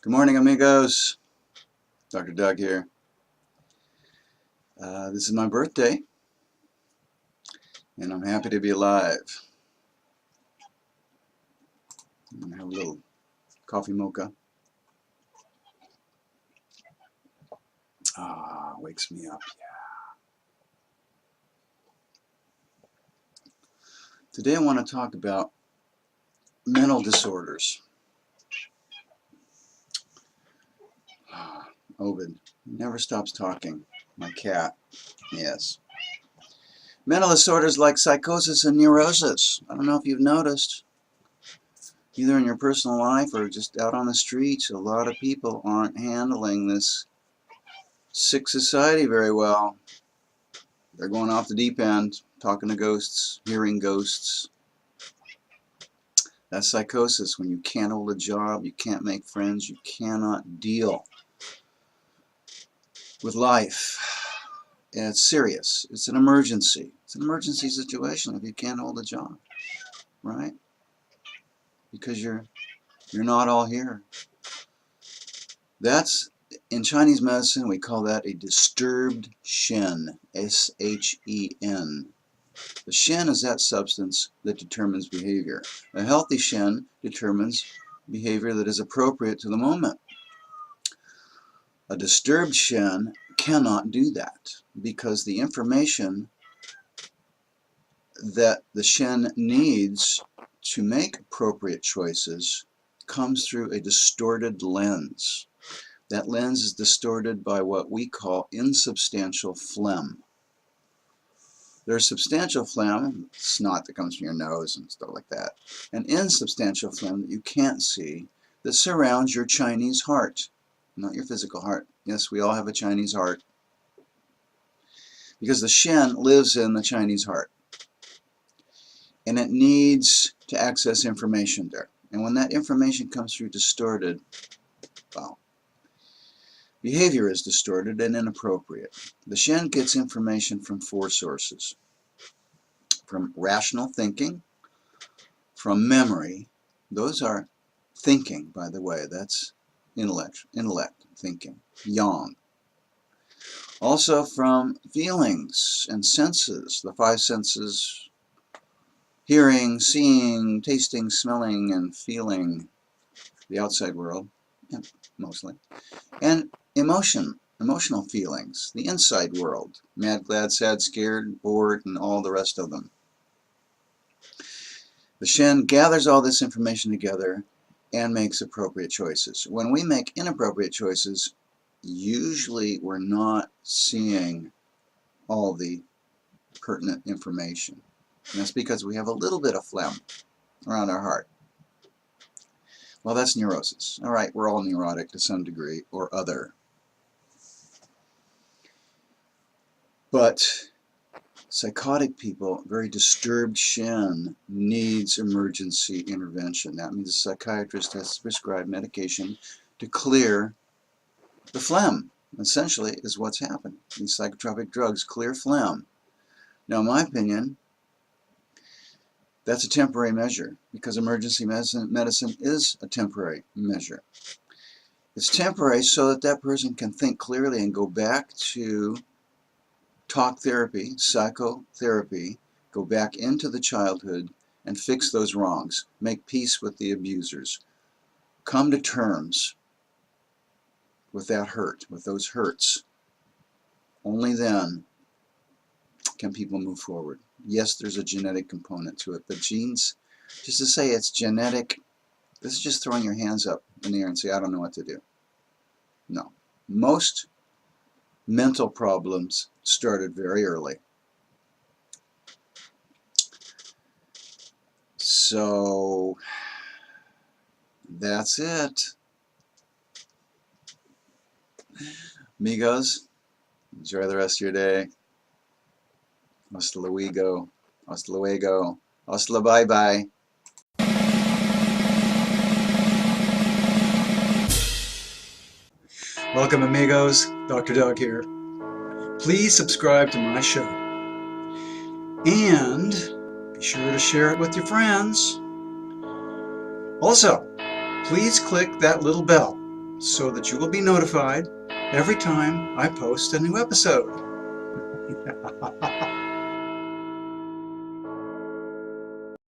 Good morning, amigos. Dr. Doug here. This is my birthday, and I'm happy to be alive. I'm going to have a little coffee mocha. Wakes me up, yeah. Today I want to talk about mental disorders. Ovid never stops talking. My cat, yes. Mental disorders like psychosis and neurosis. I don't know if you've noticed, either in your personal life or just out on the streets, a lot of people aren't handling this sick society very well. They're going off the deep end, talking to ghosts, hearing ghosts. That's psychosis, when you can't hold a job, you can't make friends, you cannot deal with life. And it's serious. It's an emergency. It's an emergency situation if you can't hold a job, right? Because you're not all here. That's, in Chinese medicine, we call that a disturbed shen, S-H-E-N. The shen is that substance that determines behavior. A healthy shen determines behavior that is appropriate to the moment. A disturbed shen cannot do that because the information that the shen needs to make appropriate choices comes through a distorted lens. That lens is distorted by what we call insubstantial phlegm. There's substantial phlegm, snot that comes from your nose and stuff like that, and insubstantial phlegm that you can't see that surrounds your Chinese heart, not your physical heart. Yes, we all have a Chinese heart, because the shen lives in the Chinese heart, and it needs to access information there. And when that information comes through distorted, well, behavior is distorted and inappropriate. The shen gets information from four sources: from rational thinking, from memory. Those are thinking, by the way. That's intellect thinking, yang. Also from feelings and senses, the five senses: hearing, seeing, tasting, smelling, and feeling the outside world, yeah, mostly. And emotional feelings, the inside world: mad, glad, sad, scared, bored, and all the rest of them. The shen gathers all this information together and makes appropriate choices. When we make inappropriate choices, usually we're not seeing all the pertinent information. And that's because we have a little bit of phlegm around our heart. Well, that's neurosis. All right, we're all neurotic to some degree or other. But psychotic people, very disturbed shen, needs emergency intervention. That means a psychiatrist has to prescribe medication to clear the phlegm. Essentially is what's happened. These psychotropic drugs clear phlegm. Now, in my opinion, that's a temporary measure, because emergency medicine is a temporary measure. It's temporary so that that person can think clearly and go back to talk therapy, psychotherapy, go back into the childhood and fix those wrongs, make peace with the abusers, come to terms with that hurt, with those hurts. Only then can people move forward. Yes, there's a genetic component to it, but genes, just to say it's genetic, this is just throwing your hands up in the air and say, I don't know what to do. No. Most mental problems started very early. So that's it. Amigos, enjoy the rest of your day. Hasta luego. Hasta luego. Hasta bye bye. Welcome, amigos. Dr. Doug here. Please subscribe to my show. And be sure to share it with your friends. Also, please click that little bell so that you will be notified every time I post a new episode.